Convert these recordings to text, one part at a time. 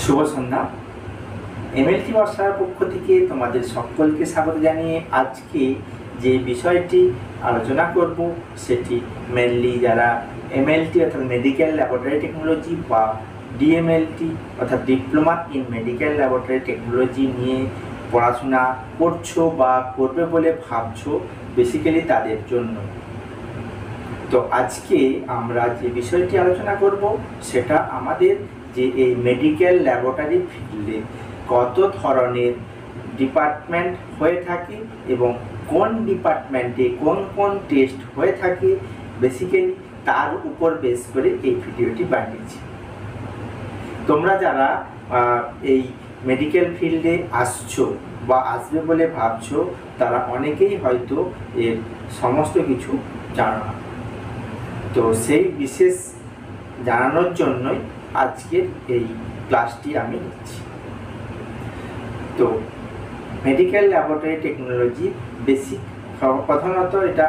শুভ সন্ধ্যা। MLT বর্ষার পক্ষ থেকে তোমাদের সকলকে স্বাগত জানিয়ে আজকে যে বিষয়টি আলোচনা করব সেটি মেনলি যারা এমএলটি অর্থাৎ মেডিকেল ল্যাবরেটরি টেকনোলজি বা ডিএমএলটি অর্থাৎ diploma in medical laboratory technology নিয়ে পড়াশোনা করছো বা করবে বলে ভাবছো, বেসিক্যালি তাদের জন্য। তো আজকে আমরা যে বিষয়টি আলোচনা করব সেটা আমাদের যে এই মেডিকেল ল্যাবরেটরি ফিল্ডে কত ধরনের ডিপার্টমেন্ট হয়ে থাকে এবং কোন ডিপার্টমেন্টে কোন কোন টেস্ট হয়ে থাকে, বেসিক্যালি তার উপর বেস করে এই ভিডিওটি বানিয়েছি। তোমরা যারা এই মেডিকেল ফিল্ডে আসছো বা আসবে বলে ভাবছো, তারা অনেকেই হয়তো এর সমস্ত কিছু জানো না। তো সেই বিশেষ জানানোর জন্যই আজকের এই ক্লাসটি আমি নিচ্ছি। তো মেডিকেল ল্যাবরেটরি টেকনোলজি বেসিক প্রধানত এটা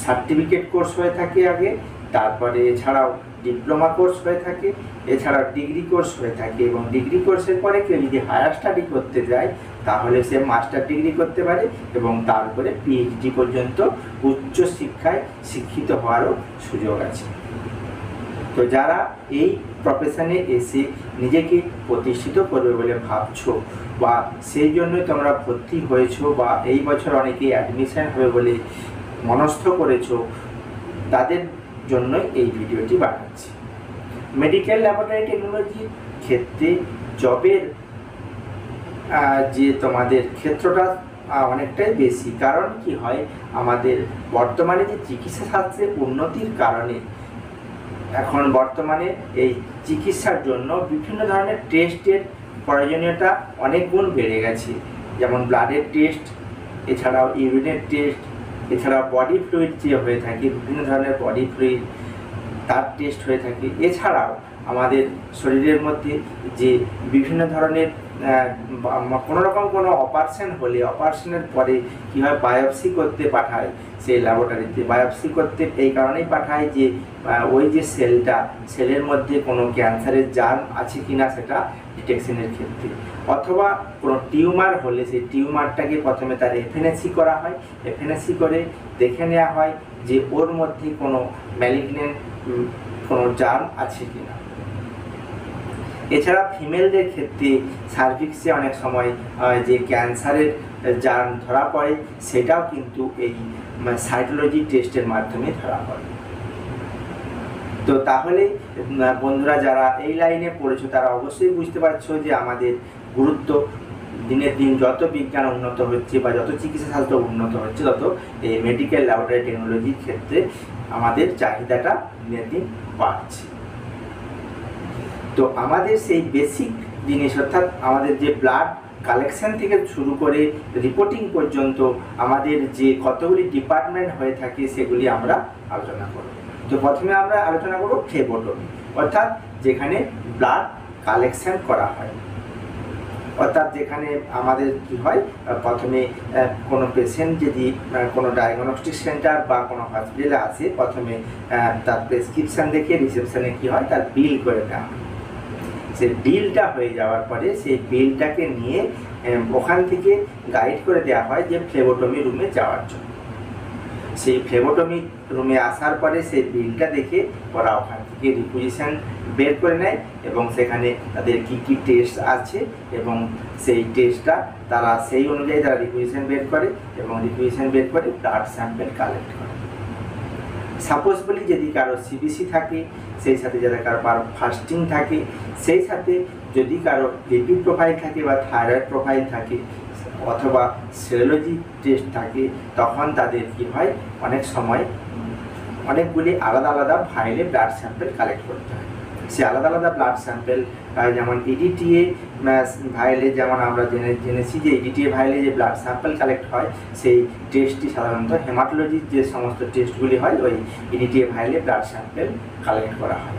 সার্টিফিকেট কোর্স হয়ে থাকে আগে, তারপরে এছাড়াও ডিপ্লোমা কোর্স হয়ে থাকে, এছাড়াও ডিগ্রি কোর্স হয়ে থাকে এবং ডিগ্রি কোর্সের পরে কেউ যদি হায়ার স্টাডি করতে যায় তাহলে সে মাস্টার ডিগ্রি করতে পারে এবং তারপরে পিএইচডি পর্যন্ত উচ্চ শিক্ষায় শিক্ষিত হওয়ারও সুযোগ আছে। তো যারা এই প্রফেশনে এসে নিজেকে প্রতিষ্ঠিত করবে বলে ভাবছো বা সেই জন্যই তোমরা ভর্তি হয়েছো বা এই বছর অনেকেই অ্যাডমিশন হবে বলে মনস্থ করেছো, তাদের জন্যই এই ভিডিওটি বানাচ্ছি। মেডিকেল ল্যাবরেটরি টেকনোলজির ক্ষেত্রে জবের যে তোমাদের ক্ষেত্রটা অনেকটাই বেশি। কারণ কি হয়, আমাদের বর্তমানে যে চিকিৎসা শাস্ত্রের উন্নতির কারণে এখন বর্তমানে এই চিকিৎসার জন্য বিভিন্ন ধরনের টেস্টের প্রয়োজনীয়তা অনেক গুণ বেড়ে গেছে। যেমন ব্লাডের টেস্ট, এছাড়াও ইউরিনের টেস্ট, এছাড়াও বডি ফ্লুইড যে হয়ে থাকে, বিভিন্ন ধরনের বডি ফ্লুইড তার টেস্ট হয়ে থাকে। এছাড়াও আমাদের শরীরের মধ্যে যে বিভিন্ন ধরনের কোনো রকম কোনো অপারেশন হলে অপারেশনের পরে কীভাবে বায়োপসি করতে পাঠায় সেই ল্যাবরেটরিতে। বায়োপসি করতে এই কারণেই পাঠায় যে ওই যে সেলের মধ্যে কোনো ক্যান্সারের জার্ম আছে কিনা সেটা ডিটেকশনের ক্ষেত্রে, অথবা কোনো টিউমার হলে সেই টিউমারটাকে প্রথমে তার এফএনএসি করা হয়, এফএনএসি করে দেখে নেওয়া হয় যে ওর মধ্যে কোনো ম্যালিগন্যান্ট কোনো জার্ম আছে কিনা। এছাড়া ফিমেলদের ক্ষেত্রে সার্ভিক্সে অনেক সময় যে ক্যান্সারের জার্ম ধরা পড়ে সেটাও কিন্তু এই সাইটোলজি টেস্টের মাধ্যমে ধরা পড়ে। তো তাহলে বন্ধুরা যারা এই লাইনে পড়েছো তারা অবশ্যই বুঝতে পারছো যে আমাদের গুরুত্ব দিনের দিন যত বিজ্ঞান উন্নত হচ্ছে বা যত চিকিৎসা শাস্ত্র উন্নত হচ্ছে, তত এই মেডিকেল ল্যাবরেটরি টেকনোলজির ক্ষেত্রে আমাদের চাহিদাটা দিনের দিন বাড়ছে। তো আমাদের সেই বেসিক জিনিস অর্থাৎ আমাদের যে ব্লাড কালেকশন থেকে শুরু করে রিপোর্টিং পর্যন্ত আমাদের যে কতগুলি ডিপার্টমেন্ট হয়ে থাকে সেগুলি আমরা আলোচনা করব। তো প্রথমে আমরা আলোচনা করব ফ্লেবোটমি, অর্থাৎ যেখানে ব্লাড কালেকশন করা হয়। অর্থাৎ যেখানে আমাদের কি হয়, প্রথমে কোনো পেশেন্ট যদি কোনো ডায়াগনস্টিক সেন্টার বা কোনো হসপিটালে আসে, প্রথমে তার প্রেসক্রিপশান দেখে রিসেপশনে কি হয় তার বিল করে নেওয়া হয়। সেই বিলটা হয়ে যাওয়ার পরে সেই বিলটাকে নিয়ে ওখান থেকে গাইড করে দেওয়া হয় যে ফ্লেবোটমি রুমে যাওয়ার জন্য। সেই ফ্লেবোটমি রুমে আসার পরে সেই বিলটা দেখে ওরা ওখান থেকে রিকুইজিশন বের করে নেয় এবং সেখানে তাদের কী কী টেস্ট আছে এবং সেই টেস্টটা তারা সেই অনুযায়ী তারা রিকুইজিশন বের করে এবং রিকুইজিশন বের করে ব্লাড স্যাম্পেল কালেক্ট করে। সাপোজ বলি যদি কারো সিবিসি থাকে, সেই সাথে যারা কারো ফাস্টিং থাকে, সেই সাথে যদি কারো লিপিড প্রোফাইল থাকে বা থাইরয়েড প্রোফাইল থাকে অথবা সেরোলজি টেস্ট থাকে, তখন তাদের কি হয় অনেক সময় অনেকগুলি আলাদা আলাদা ফাইলে ব্লাড স্যাম্পেল কালেক্ট করতে হয়। সে আলাদা আলাদা ব্লাড স্যাম্পেল যেমন ইডিটিএ ভাইলে, যেমন আমরা জেনেছি যে ইডিটিএ ভাইলে যে ব্লাড স্যাম্পেল কালেক্ট হয় সেই টেস্টটি সাধারণত হেমাটোলজির যে সমস্ত টেস্টগুলি হয় ওই ইডিটিএ ভাইলে ব্লাড স্যাম্পেল কালেক্ট করা হয়।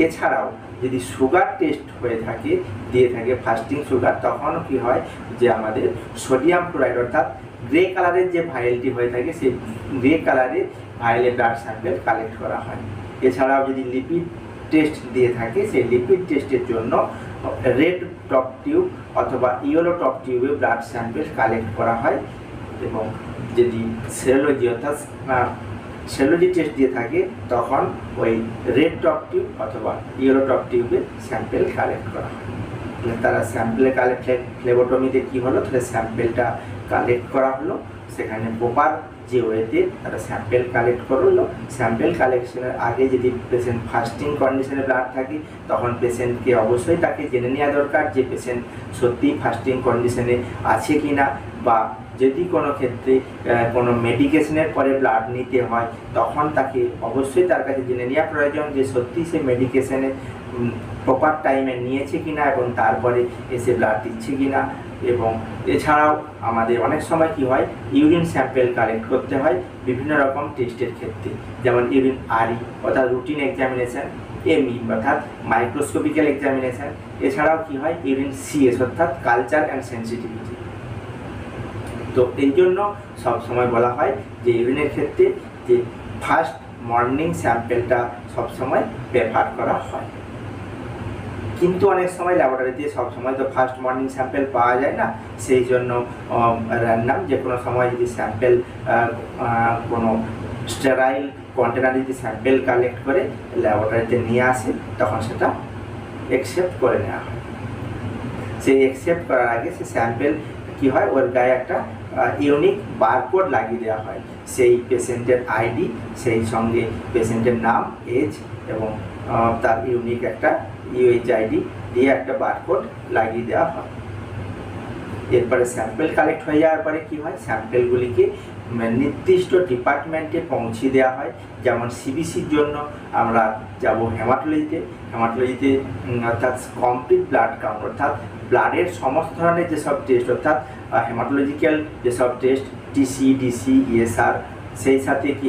এছাড়াও যদি সুগার টেস্ট হয়ে থাকে, দিয়ে থাকে ফাস্টিং সুগার, তখন কি হয় যে আমাদের সোডিয়াম ক্লোরাইড অর্থাৎ গ্রে কালারের যে ভাইলটি হয়ে থাকে সেই গ্রে কালারের ভাইলে ব্লাড স্যাম্পেল কালেক্ট করা হয়। এছাড়াও যদি লিপিড টেস্ট দিয়ে থাকে, সেই লিপিড টেস্টের জন্য রেড টপ টিউব অথবা ইয়েলো টপ টিউবে ব্লাড স্যাম্পেল কালেক্ট করা হয় এবং যদি সেরোলজি অর্থাৎ সেরোলজি টেস্ট দিয়ে থাকে তখন ওই রেড টপ টিউব অথবা ইয়েলো টপ টিউবে স্যাম্পেল কালেক্ট করা হয়। তারা স্যাম্পেলে ফ্লেবোটমিতে কী হলো, তাহলে স্যাম্পেলটা কালেক্ট করা হলো, সেখানে প্রপার যে ওয়েতে তারা স্যাম্পেল কালেক্ট করলো। স্যাম্পেল কালেকশনের আগে যদি পেশেন্ট ফাস্টিং কন্ডিশনে ব্লাড থাকে তখন পেশেন্টকে অবশ্যই তাকে জেনে নেওয়া দরকার যে পেশেন্ট সত্যিই ফাস্টিং কন্ডিশনে আছে কি না, বা যদি কোনো ক্ষেত্রে কোনো মেডিকেশনের পরে ব্লাড নিতে হয় তখন তাকে অবশ্যই তার কাছে জেনে নেওয়া প্রয়োজন যে সত্যি সে মেডিকেশনে প্রপার টাইমে নিয়েছে কিনা এবং তারপরে এসে ব্লাড দিচ্ছে কিনা। এবং এছাড়াও আমাদের অনেক সময় কি হয়, ইউরিন স্যাম্পেল কালেক্ট করতে হয় বিভিন্ন রকম টেস্টের ক্ষেত্রে, যেমন ইউরিন আরই অর্থাৎ রুটিন এক্সামিনেশান, এমই অর্থাৎ মাইক্রোস্কোপিক্যাল এক্সামিনেশান, এছাড়াও কি হয় ইউরিন সিএস অর্থাৎ কালচার অ্যান্ড সেন্সিটিভিটি। তো এই জন্য সবসময় বলা হয় যে ইউরিনের ক্ষেত্রে যে ফার্স্ট মর্নিং স্যাম্পেলটা সবসময় প্রেফার করা হয়। কিন্তু অনেক সময় ল্যাবরেটরিতে সবসময় তো ফার্স্ট মর্নিং স্যাম্পেল পাওয়া যায় না, সেই জন্য র্যান্ডাম যে কোনো সময় যদি স্যাম্পেল কোনো স্টেরাইল কন্টেনারে যদি স্যাম্পেল কালেক্ট করে ল্যাবরেটরিতে নিয়ে আসে তখন সেটা অ্যাকসেপ্ট করে নেওয়া হয়। সেই অ্যাকসেপ্ট করার আগে সে স্যাম্পেল কী হয়, ওর গায়ে একটা ইউনিক বারকোড লাগিয়ে দেওয়া হয়, সেই পেশেন্টের আইডি, সেই সঙ্গে পেশেন্টের নাম, এজ এবং তার ইউনিক একটা ইউএইচআইডি দিয়ে একটা বারকোড লাগিয়ে দেওয়া হয়। এরপরে স্যাম্পেল কালেক্ট হয়ে যাওয়ার পরে কী হয়, স্যাম্পেলগুলিকে নির্দিষ্ট ডিপার্টমেন্টে পৌঁছে দেওয়া হয়। যেমন সিবিসির জন্য আমরা যাব হেমাটোলজিতে, হেমাটোলজিতে অর্থাৎ কমপ্লিট ব্লাড কাউন্ট অর্থাৎ ব্লাডের সমস্ত ধরনের যেসব টেস্ট অর্থাৎ হেমাটোলজিক্যাল যেসব টেস্ট টিসি, ডিসি, ইএসআর, সেই সাথে কী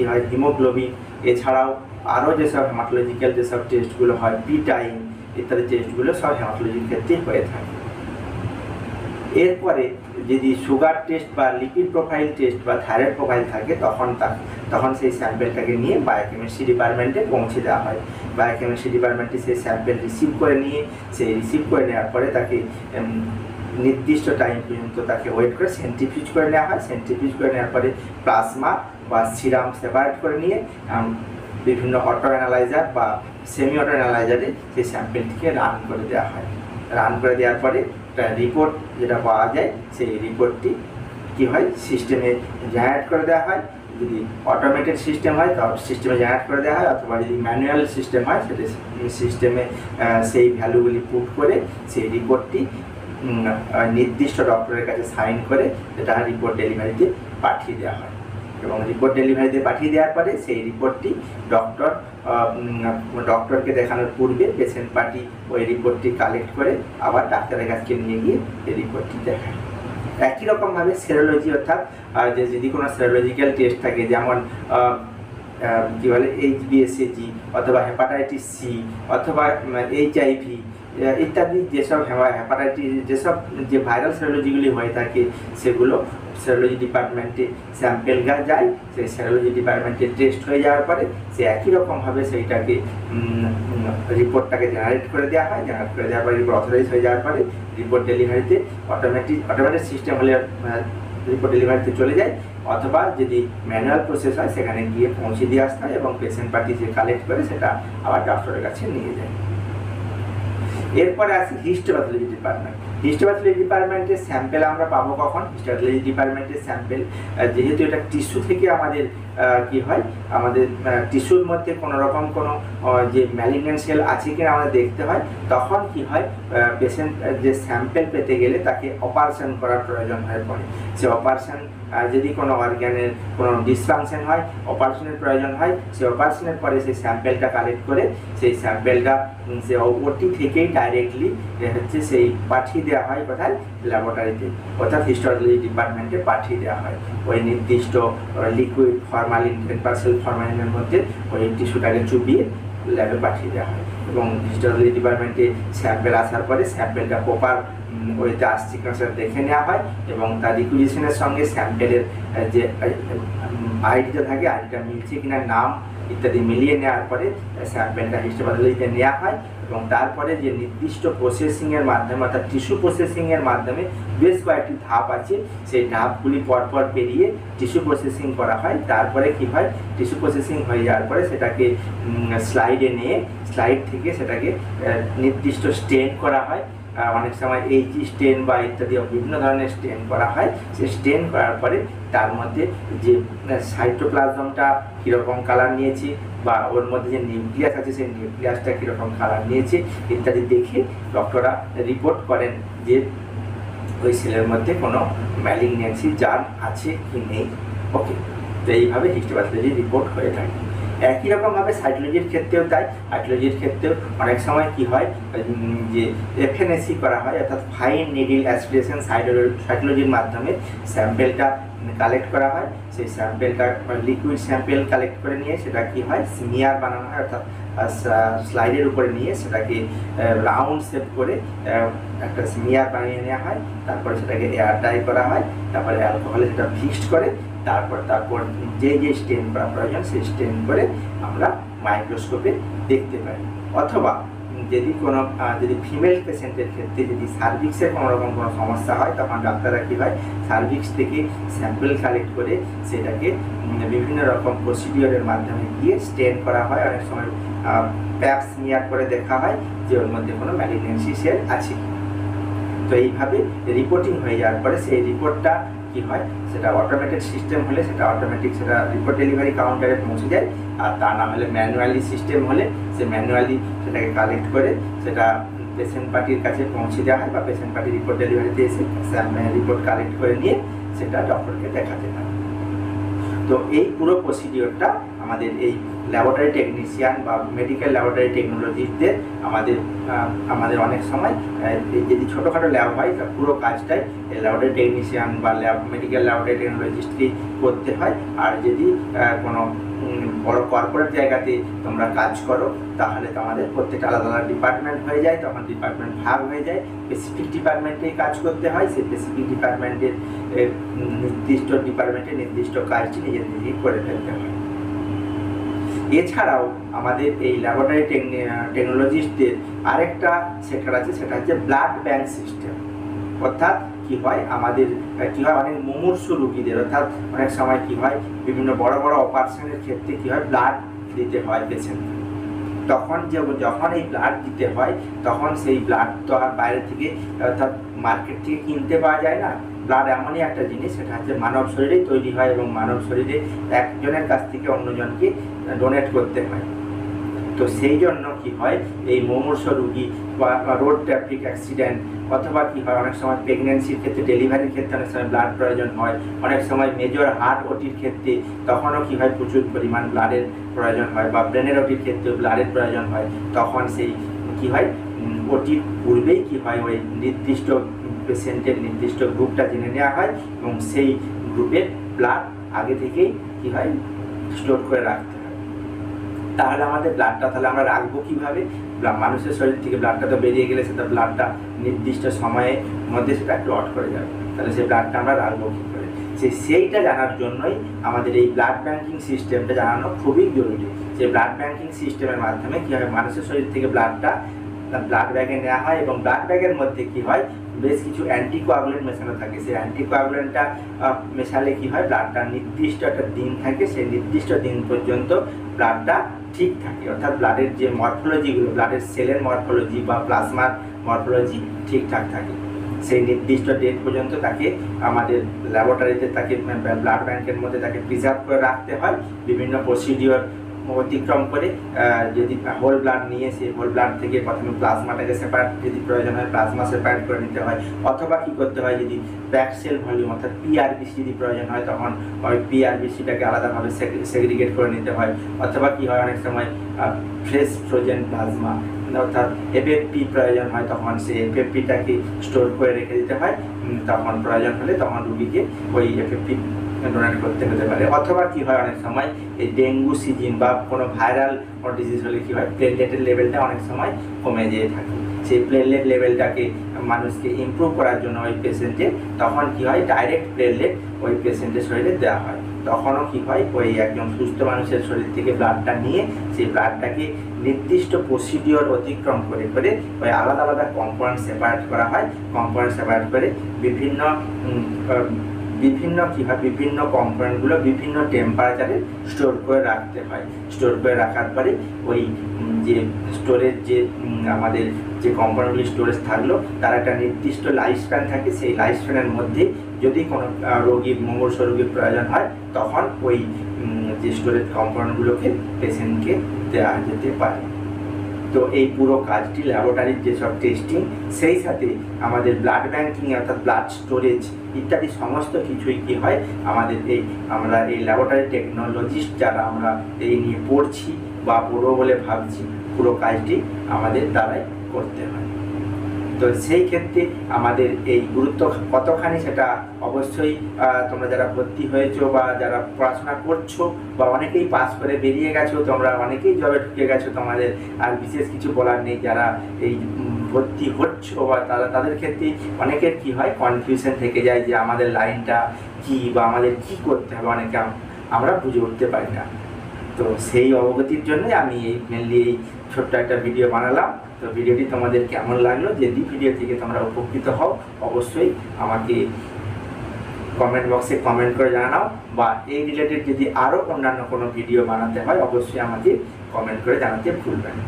হয় হিমোগ্লোবিন, এছাড়াও আরও যেসব হেমাটোলজিক্যাল যেসব টেস্টগুলো হয় পি টাইম ইত্যাদি টেস্টগুলো সব হেমাটোলজির ক্ষেত্রে হয়ে থাকে। এরপরে যদি সুগার টেস্ট বা লিপিড প্রোফাইল টেস্ট বা থাইরয়েড প্রোফাইল থাকে তখন সেই স্যাম্পেলটাকে নিয়ে বায়োকেমিস্ট্রি ডিপার্টমেন্টে পৌঁছে দেওয়া হয়। বায়োকেমিস্ট্রি ডিপার্টমেন্টে সেই স্যাম্পেল রিসিভ করে নেওয়ার পরে তাকে নির্দিষ্ট টাইম পর্যন্ত তাকে ওয়েট করে সেন্ট্রিফিউজ করে নেওয়া হয়। সেন্ট্রিফিউজ করে নেওয়ার পরে প্লাজমা বা সিরাম সেপারেট করে নিয়ে বিভিন্ন অটো অ্যানালাইজার বা সেমি অটো অ্যানালাইজারে সেই স্যাম্পেলটিকে রান করে দেওয়া হয়। রান করে দেওয়ার পরে রিপোর্ট যেটা পাওয়া যায় সেই রিপোর্টটি কী হয় সিস্টেমে জেনারেট করে দেওয়া হয়। যদি অটোমেটেড সিস্টেম হয় তবে সিস্টেমে জেনারেট করে দেওয়া হয়, অথবা যদি ম্যানুয়াল সিস্টেম হয় সেটা সিস্টেমে সেই ভ্যালুগুলি পুট করে সেই রিপোর্টটি নির্দিষ্ট ডক্টরের কাছে সাইন করে সেটা রিপোর্ট ডেলিভারিতে পাঠিয়ে দেওয়া হয়। এবং রিপোর্ট ডেলিভারিতে পাঠিয়ে দেওয়ার পরে সেই রিপোর্টটি ডক্টরকে দেখানোর পূর্বে পেশেন্ট পার্টি ওই রিপোর্টটি কালেক্ট করে আবার ডাক্তারের কাছে নিয়ে গিয়ে এই রিপোর্টটি দেখায়। একই রকমভাবে সেরোলজি অর্থাৎ যে যদি কোনো সেরোলজিক্যাল টেস্ট থাকে, যেমন কী বলে HbSAg অথবা হেপাটাইটিস সি অথবা HIV ইত্যাদি যেসব হেপাটাইটিস যেসব যে ভাইরাল সেরোলজিগুলি হয়ে থাকে সেগুলো সেরোলজি ডিপার্টমেন্টে স্যাম্পেল যায়। সেই সেরোলজি ডিপার্টমেন্টে টেস্ট হয়ে যাওয়ার পরে সে একই রকমভাবে সেইটাকে রিপোর্টটাকে জেনারেট করে দেওয়া হয়। জেনারেট করে দেওয়ার পরে রিপোর্ট অথরাইজ হয়ে যাওয়ার পরে রিপোর্ট ডেলিভারিতে অটোমেটিক সিস্টেম হলে রিপোর্ট ডেলিভারিতে চলে যায়, অথবা যদি ম্যানুয়াল প্রসেস হয় সেখানে গিয়ে পৌঁছে দিয়ে আসতে হয় এবং পেশেন্ট পার্টি যে কালেক্ট করে সেটা আবার ডক্টরের কাছে নিয়ে যায়। এরপরে আসি হিস্টোপ্যাথোলজি ডিপার্টমেন্ট। হিস্টোপ্যাথোলজি ডিপার্টমেন্টের স্যাম্পেল আমরা পাবো কখন? হিস্টোপ্যাথোলজি ডিপার্টমেন্টের স্যাম্পেল যেহেতু এটা টিস্যু থেকে আমাদের কি হয়, আমাদের টিস্যুর মধ্যে কোনো রকম কোনো যে ম্যালিগন্যান্ট সেল আছে কিনা আমাদের দেখতে হয়। তখন কি হয়, পেশেন্ট যে স্যাম্পেল পেতে গেলে তাকে অপারেশন করার প্রয়োজন হয়ে পড়ে। সে অপারেশন যদি কোনো অর্গ্যানের কোনো ডিসফাংশন হয়, অপারেশনের প্রয়োজন হয়, সেই অপারেশনের পরে সেই স্যাম্পেলটা কালেক্ট করে সেই স্যাম্পেলটা সে ওটি থেকেই ডাইরেক্টলি হচ্ছে সেই পাঠিয়ে দেওয়া হয় কোথায়, ল্যাবরেটরিতে অর্থাৎ হিস্টোপ্যাথোলজি ডিপার্টমেন্টে পাঠিয়ে দেওয়া হয়। ওই নির্দিষ্ট লিকুইড ফরমালিন 10% ফরমালিনের মধ্যে ওই টিস্যুটাকে চুপিয়ে ল্যাবে পাঠিয়ে দেওয়া হয় এবং হিস্টোপ্যাথোলজি ডিপার্টমেন্টে স্যাম্পেল আসার পরে স্যাম্পেলটা প্রপার ওইতে আসছে কিনা সেটা দেখে নেওয়া হয় এবং তার রিকুইজিশনের সঙ্গে স্যাম্পেলের যে আইডিটা থাকে আইডিটা মিলছে কিনা, নাম ইত্যাদি মিলিয়ে নেওয়ার পরে স্যাম্পেলটা হিস্টোপ্যাথোলজিতে নেওয়া হয় এবং তারপরে যে নির্দিষ্ট প্রসেসিংয়ের মাধ্যমে অর্থাৎ টিস্যু প্রসেসিংয়ের মাধ্যমে বেশ কয়েকটি ধাপ আছে, সেই ধাপগুলি পরপর পেরিয়ে টিস্যু প্রসেসিং করা হয়। তারপরে কি হয়, টিস্যু প্রসেসিং হয়ে যাওয়ার পরে সেটাকে স্লাইডে নিয়ে স্লাইড থেকে সেটাকে নির্দিষ্ট স্টেন করা হয়। অনেক সময় এইচি স্টেন বা ইত্যাদি বিভিন্ন ধরনের স্টেন করা হয়। সেই স্টেন করার পরে তার মধ্যে যে সাইটোপ্লাজমটা কীরকম কালার নিয়েছে বা ওর মধ্যে যে নিউক্লিয়াস আছে সেই নিউক্লিয়াসটা কীরকম কালার নিয়েছে ইত্যাদি দেখে ডক্টররা রিপোর্ট করেন যে ওই সেলের মধ্যে কোনো ম্যালিগন্যান্সি জার্ম আছে কি নেই। ওকে, তো এইভাবে হিস্টোপ্যাথোলজি রিপোর্ট হয়ে থাকে। একই রকমভাবে সাইটোলজির ক্ষেত্রেও তাই। সাইটোলজির ক্ষেত্রেও অনেক সময় কি হয় যে এফএনএসি করা হয়, অর্থাৎ ফাইন নিডল অ্যাসপিরেশন সাইটোলজির মাধ্যমে স্যাম্পেলটা কালেক্ট করা হয়। সেই স্যাম্পেলটা লিকুইড স্যাম্পেল কালেক্ট করে নিয়ে সেটা কি হয় স্মিয়ার বানানো হয়, অর্থাৎ স্লাইডের উপরে নিয়ে সেটাকে রাউন্ড শেপ করে একটা স্মিয়ার বানিয়ে নেওয়া হয়। তারপরে সেটাকে এয়ার টাই করা হয়, তারপরে অ্যালকোহলে সেটা ফিক্সড করে তারপর যে স্টেন করা প্রয়োজন সেই স্টেন করে আমরা মাইক্রোস্কোপে দেখতে পাই। অথবা যদি ফিমেল পেশেন্টের ক্ষেত্রে যদি সার্ভিক্সের কোনো রকম কোনো সমস্যা হয় তখন ডাক্তাররা কী হয় সার্ভিক্স থেকে স্যাম্পল কালেক্ট করে সেটাকে বিভিন্ন রকম প্রসিডিওরের মাধ্যমে গিয়ে স্টেন করা হয়। অনেক সময় প্যাপ স্মিয়ার করে দেখা হয় যে ওর মধ্যে কোনো ম্যালিগন্যান্সি সেল আছে। তো এইভাবে রিপোর্টিং হয়ে যাওয়ার পরে সেই রিপোর্টটা কি হয় সেটা অটোমেটেড সিস্টেম হলে সেটা অটোমেটিক সেটা রিপোর্ট ডেলিভারি কাউন্টারে পৌঁছে যায়। আর তা না হলে ম্যানুয়ালি সিস্টেম হলে সে ম্যানুয়ালি সেটাকে কালেক্ট করে সেটা পেশেন্ট পার্টির কাছে পৌঁছে দেওয়া হয় বা পেশেন্ট পার্টি রিপোর্ট ডেলিভারিতে এসে রিপোর্ট কালেক্ট করে নিয়ে সেটা ডক্টরকে দেখাতে পারে। তো এই পুরো প্রসিডিওরটা আমাদের এই ল্যাবরেটরি টেকনিশিয়ান বা মেডিকেল ল্যাবরেটরি টেকনোলজিস্টদের আমাদের অনেক সময় যদি ছোটোখাটো ল্যাব হয় তা পুরো কাজটাই ল্যাবরেটরি টেকনিশিয়ান বা মেডিকেল ল্যাবরেটরি টেকনোলজিস্টকেই করতে হয়। আর যদি কোনো বড় কর্পোরেট জায়গাতে তোমরা কাজ করো তাহলে তোমাদের প্রত্যেকটা আলাদা আলাদা ডিপার্টমেন্ট হয়ে যায়, তখন ডিপার্টমেন্ট ভাগ হয়ে যায়, স্পেসিফিক ডিপার্টমেন্টেই কাজ করতে হয়। সেই স্পেসিফিক ডিপার্টমেন্টের নির্দিষ্ট কাজটি নিজের নিজেই করে ফেলতে হয়। এছাড়াও আমাদের এই ল্যাবরেটরি টেকনোলজিস্টদের আরেকটা সেক্টর আছে, সেটা হচ্ছে ব্লাড ব্যাংক সিস্টেম। অর্থাৎ কি হয় আমাদের কি হয় অনেক মুমূর্ষু রোগীদের, অর্থাৎ অনেক সময় কি হয় বিভিন্ন বড় বড় অপারেশনের ক্ষেত্রে কি হয় ব্লাড দিতে হয় পেশেন্টকে। তখন যখন এই ব্লাড দিতে হয় তখন সেই ব্লাড তো আর বাইরে থেকে অর্থাৎ মার্কেট থেকে কিনতে পাওয়া যায় না। ব্লাড এমনই একটা জিনিস সেটা হচ্ছে মানব শরীরেই তৈরি হয় এবং মানব শরীরে একজনের কাছ থেকে অন্যজনকে ডোনেট করতে হয়। তো সেই জন্য কি হয় এই মুমূর্ষু রোগী বা রোড ট্রাফিক অ্যাক্সিডেন্ট অথবা কি হয় অনেক সময় প্রেগনেন্সির ক্ষেত্রে ডেলিভারির ক্ষেত্রে অনেক সময় ব্লাড প্রয়োজন হয়, অনেক সময় মেজর হার্ট ওটির ক্ষেত্রে তখনও কি হয় প্রচুর পরিমাণ ব্লাডের প্রয়োজন হয়, বা ব্রেনের ওটির ক্ষেত্রে ব্লাডের প্রয়োজন হয়। তখন সেই কি হয় ওটির পূর্বেই কি হয় ওই নির্দিষ্ট পেশেন্টের নির্দিষ্ট গ্রুপটা জেনে নেওয়া হয় এবং সেই গ্রুপের ব্লাড আগে থেকেই কি হয় স্টোর করে রাখতে হয়। তাহলে আমাদের ব্লাডটা তাহলে আমরা রাখবো কীভাবে? মানুষের শরীর থেকে ব্লাডটা তো বেরিয়ে গেলে সেটা ব্লাডটা নির্দিষ্ট সময়ের মধ্যে সেটা ক্লট করে যাবে, তাহলে সেই ব্লাডটা আমরা রাখবো কী করে? সেইটা জানার জন্যই আমাদের এই ব্লাড ব্যাংকিং সিস্টেমটা জানানো খুবই জরুরি। যে ব্লাড ব্যাংকিং সিস্টেমের মাধ্যমে কী হয় মানুষের শরীর থেকে ব্লাডটা ব্লাড ব্যাগে নেওয়া হয় এবং ব্লাড ব্যাগের মধ্যে কি হয় বেশ কিছু অ্যান্টিকোয়াগুলেন্ট মেশানো থাকে। সেই অ্যান্টিকোয়াগুলেন্টটা মেশালে কি হয় ব্লাডটা নির্দিষ্ট একটা দিন থাকে, সেই নির্দিষ্ট দিন পর্যন্ত ব্লাডটা ঠিক থাকে, অর্থাৎ ব্লাডের যে মরফোলজিগুলো ব্লাডের সেলের মরফোলজি বা প্লাজমার মরফোলজি ঠিকঠাক থাকে। সেই নির্দিষ্ট ডেট পর্যন্ত তাকে আমাদের ল্যাবরেটরিতে তাকে ব্লাড ব্যাংকের মধ্যে তাকে প্রিজার্ভ করে রাখতে হয়। বিভিন্ন প্রসিডিওর অতিক্রম করে যদি হোল ব্লাড নিয়ে সেই হোল ব্লাড থেকে প্রথমে প্লাজমাটাকে সেপারেট যদি প্রয়োজন হয় প্লাজমা সেপারেট করে নিতে হয়, অথবা কী করতে হয় যদি প্যাক সেল ভলিউম অর্থাৎ পিআরবিসি যদি প্রয়োজন হয় তখন ওই পিআরবিসিটাকে আলাদাভাবে সেগ্রিগেট করে নিতে হয়, অথবা কী হয় অনেক সময় ফ্রেশ ফ্রোজেন প্লাজমা অর্থাৎ এফএফপি প্রয়োজন হয় তখন সেই এফএফপিটাকে স্টোর করে রেখে দিতে হয়, তখন প্রয়োজন হলে তখন রুগীকে ওই এফএফপি ডোনেট করতে হতে পারে। অথবা কি হয় অনেক সময় এই ডেঙ্গু সিজন বা কোনো ভাইরাল ডিজিজ হলে কি হয় প্লেটলেটের লেভেলটা অনেক সময় কমে যেয়ে থাকে। সেই প্লেটলেট লেভেলটাকে মানুষকে ইমপ্রুভ করার জন্য ওই পেশেন্টের তখন কি হয় ডাইরেক্ট প্লেটলেট ওই পেশেন্টের শরীরে দেওয়া হয়। তখনও কী হয়, ওই একজন সুস্থ মানুষের শরীর থেকে ব্লাডটা নিয়ে সেই ব্লাডটাকে নির্দিষ্ট প্রসিডিওর অতিক্রম করে করে ওই আলাদা আলাদা কম্পাউন্ড সেপারেট করা হয়। কম্পাউন্ড সেপারেট করে বিভিন্ন বিভিন্ন কম্পাউন্ডগুলো বিভিন্ন টেম্পারেচারে স্টোর করে রাখতে হয়। স্টোর করে রাখার পরে ওই যে স্টোরেজ যে আমাদের যে কম্পাউন্ডগুলি স্টোরেজ থাকলো তার একটা নির্দিষ্ট লাইফ স্প্যান থাকে। সেই লাইফ স্প্যানের মধ্যে যদি কোনো রোগীর মুমূর্ষু রোগীর প্রয়োজন হয় তখন ওই যে স্টোরেজ কম্পাউন্ডগুলোকে পেশেন্টকে দেওয়া যেতে পারে। তো এই পুরো কাজটি ল্যাবরেটরির যেসব টেস্টিং, সেই সাথে আমাদের ব্লাড ব্যাঙ্কিং অর্থাৎ ব্লাড স্টোরেজ ইত্যাদি সমস্ত কিছুই কী হয় আমাদের আমরা এই ল্যাবরেটরি টেকনোলজিস্ট যারা আমরা এই নিয়ে পড়ছি বা পড়বো বলে ভাবছি, পুরো কাজটি আমাদের দ্বারাই করতে হয়। তো সেই ক্ষেত্রে আমাদের এই গুরুত্ব কতখানি সেটা অবশ্যই তোমরা যারা ভর্তি হয়েছো বা যারা পড়াশোনা করছো বা অনেকেই পাস করে বেরিয়ে গেছো, তোমরা অনেকেই জবে ঢুকে গেছো, তোমাদের আর বিশেষ কিছু বলার নেই। যারা এই ভর্তি হচ্ছ বা তাদের ক্ষেত্রে অনেকের কি হয়, কনফিউশন থেকে যায় যে আমাদের লাইনটা কি বা আমাদের কি করতে হবে, অনেকে আমরা বুঝে উঠতে পারি না। তো সেই অবগতির জন্যই আমি মেনলি এই ছোট্ট একটা ভিডিও বানালাম। তো ভিডিওটি তোমাদের কেমন লাগলো, যদি ভিডিও থেকে তোমরা উপকৃত হও অবশ্যই আমাকে কমেন্ট বক্সে কমেন্ট করে জানাও, বা এই রিলেটেড যদি আরও অন্যান্য কোনো ভিডিও বানাতে হয় অবশ্যই আমাকে কমেন্ট করে জানাতে ভুলবেন না।